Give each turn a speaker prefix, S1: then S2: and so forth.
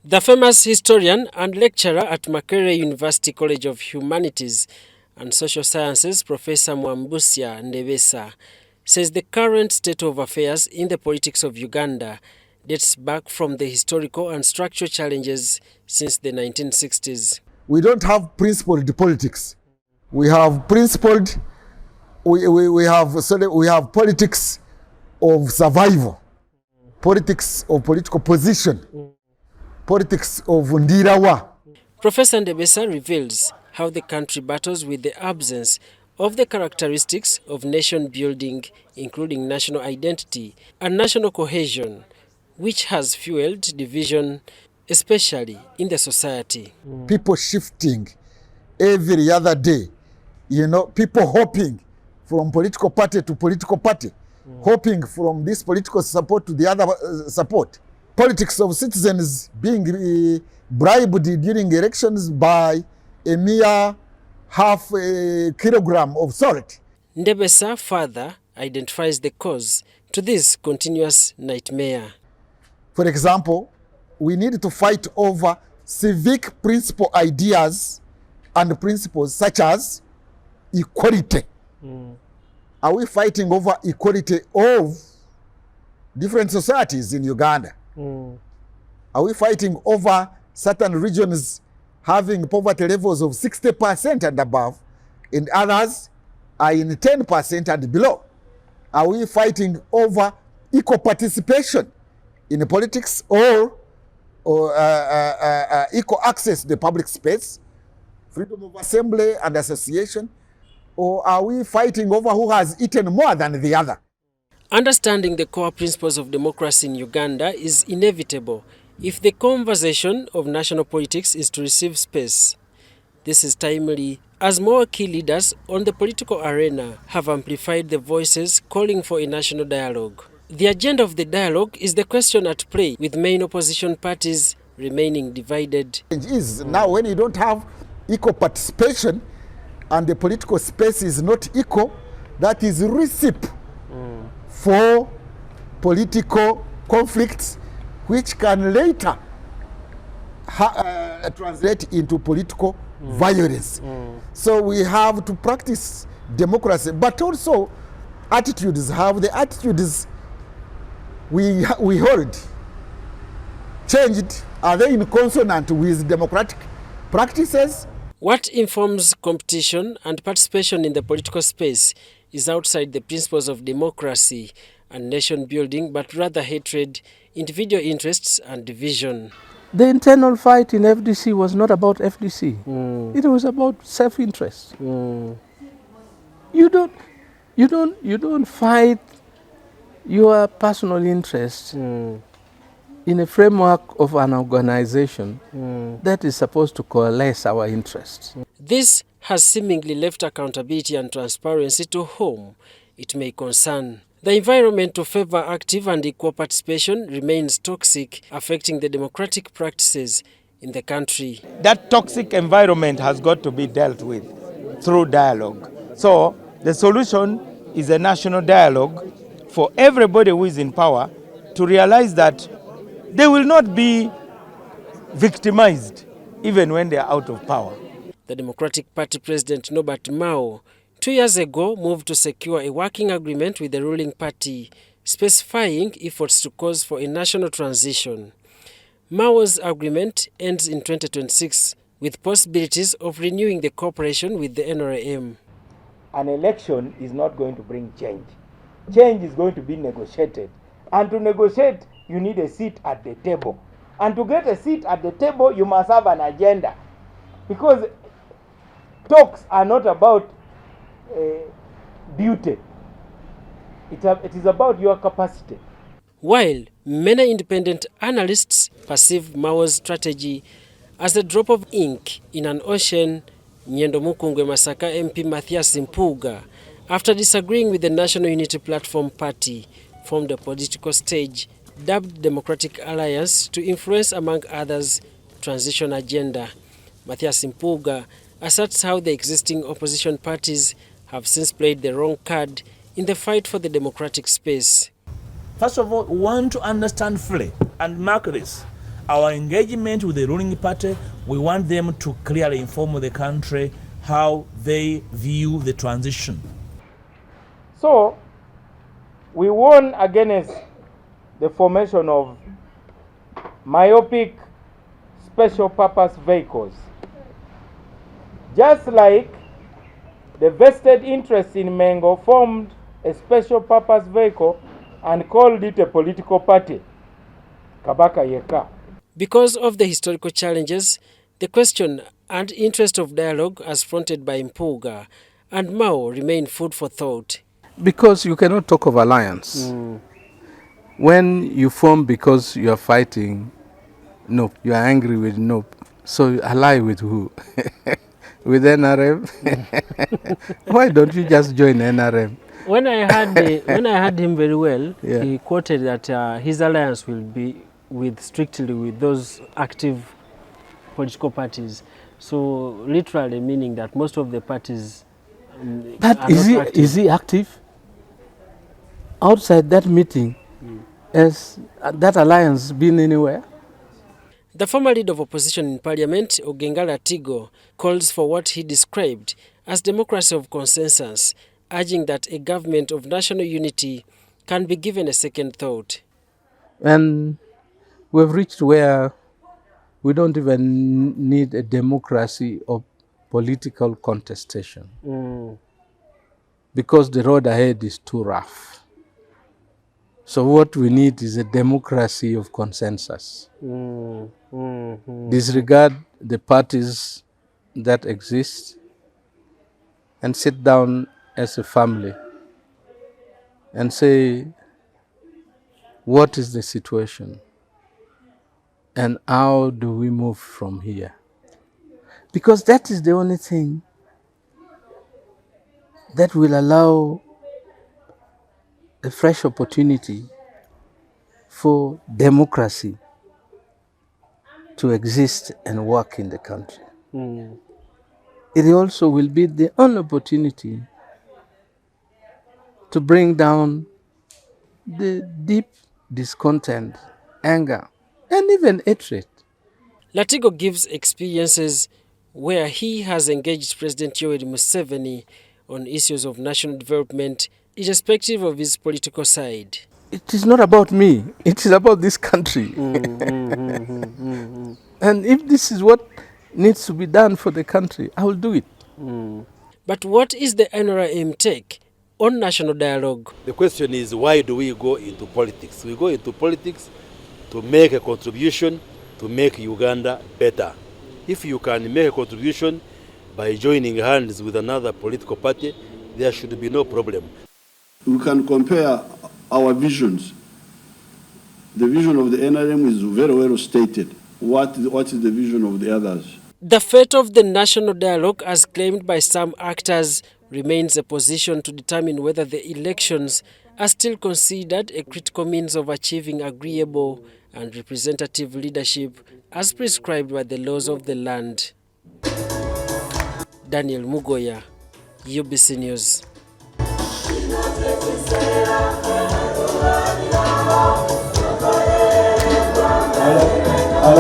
S1: The famous historian and lecturer at Makerere University College of Humanities and Social Sciences, Professor Mwambutsya Ndebesa, says the current state of affairs in the politics of Uganda dates back from the historical and structural challenges since the 1960s.
S2: We don't have principled politics. We have principled, we have politics of survival, politics of political position, politics of ndirawa.
S1: Professor Ndebesa reveals how the country battles with the absence of the characteristics of nation building, including national identity and national cohesion, which has fueled division, especially in the society.
S2: People shifting every other day, people hopping from political party to political party, hopping from this political support to the other support. Politics of citizens being bribed during elections by a mere half a kilogram of salt.
S1: Ndebesa further identifies the cause to this continuous nightmare.
S2: For example, we need to fight over civic principle ideas and principles such as equality. Are we fighting over equality of different societies in Uganda? Are we fighting over certain regions having poverty levels of 60% and above, and others are in 10% and below? Are we fighting over equal participation in politics or equal access to the public space, freedom of assembly and association? Or are we fighting over who has eaten more than the other?
S1: Understanding the core principles of democracy in Uganda is inevitable if the conversation of national politics is to receive space. This is timely as more key leaders on the political arena have amplified the voices calling for a national dialogue. The agenda of the dialogue is the question at play, with main opposition parties remaining divided.
S2: Now when you don't have equal participation and the political space is not equal, that is a recipe for political conflicts which can later translate into political violence. So we have to practice democracy, but also attitudes. Have the attitudes we hold changed? Are they in consonant with democratic practices?
S1: What informs competition and participation in the political space is outside the principles of democracy and nation building, but rather hatred, individual interests and division.
S3: The internal fight in FDC was not about FDC. It was about self-interest. You don't fight your personal interests in a framework of an organization that is supposed to coalesce our interests.
S1: This has seemingly left accountability and transparency to whom it may concern. The environment to favor active and equal participation remains toxic, affecting the democratic practices in the country.
S4: That toxic environment has got to be dealt with through dialogue. So the solution is a national dialogue for everybody who is in power to realize that they will not be victimized even when they are out of power.
S1: The Democratic Party President Norbert Mao 2 years ago moved to secure a working agreement with the ruling party, specifying efforts to cause for a national transition. Mao's agreement ends in 2026, with possibilities of renewing the cooperation with the NRM.
S4: An election is not going to bring change. Change is going to be negotiated. And to negotiate, you need a seat at the table. And to get a seat at the table, you must have an agenda. Because talks are not about beauty. It is about your capacity.
S1: While many independent analysts perceive Mao's strategy as a drop of ink in an ocean, Nyendo Mukungwe Masaka MP Matthias Mpuga, after disagreeing with the National Unity Platform Party, formed a political stage dubbed Democratic Alliance to influence, among others, transition agenda. Matthias Mpuga asserts how the existing opposition parties have since played the wrong card in the fight for the democratic space.
S5: First of all, we want to understand fully and mark this, our engagement with the ruling party, we want them to clearly inform the country how they view the transition.
S4: So, we warn against the formation of myopic special purpose vehicles. Just like the vested interest in Mengo formed a special purpose vehicle and called it a political party, Kabaka Yeka.
S1: Because of the historical challenges, the question and interest of dialogue as fronted by Mpuga and Mao remain food for thought.
S3: Because you cannot talk of alliance. When you form because you are fighting, nope, you are angry with nope. So you ally with who? With NRM? Why don't you just join NRM?
S1: When I heard him very well,
S3: Yeah.
S1: he quoted that his alliance will be strictly with those active political parties. So literally meaning that most of the parties
S3: But
S1: are not active.
S3: is he active? Outside that meeting, has that alliance been anywhere?
S1: The former leader of opposition in parliament, Ogengala Tigo, calls for what he described as democracy of consensus, urging that a government of national unity can be given a second thought.
S3: And we've reached where we don't even need a democracy of political contestation because the road ahead is too rough. So what we need is a democracy of consensus. Disregard the parties that exist and sit down as a family and say, what is the situation and how do we move from here? Because that is the only thing that will allow a fresh opportunity for democracy to exist and work in the country. It also will be the only opportunity to bring down the deep discontent, anger, and even hatred.
S1: Latigo gives experiences where he has engaged President Yoweri Museveni on issues of national development irrespective of his political side.
S3: It is not about me, it is about this country. And if this is what needs to be done for the country, I will do it.
S1: But what is the NRM take on national dialogue?
S6: The question is, why do we go into politics? We go into politics to make a contribution to make Uganda better. If you can make a contribution by joining hands with another political party, there should be no problem.
S7: We can compare our visions. The vision of the NRM is very well stated. What is the vision of the others?
S1: The fate of the national dialogue, as claimed by some actors, remains a position to determine whether the elections are still considered a critical means of achieving agreeable and representative leadership as prescribed by the laws of the land. Daniel Mugoya, UBC News.
S8: Hello.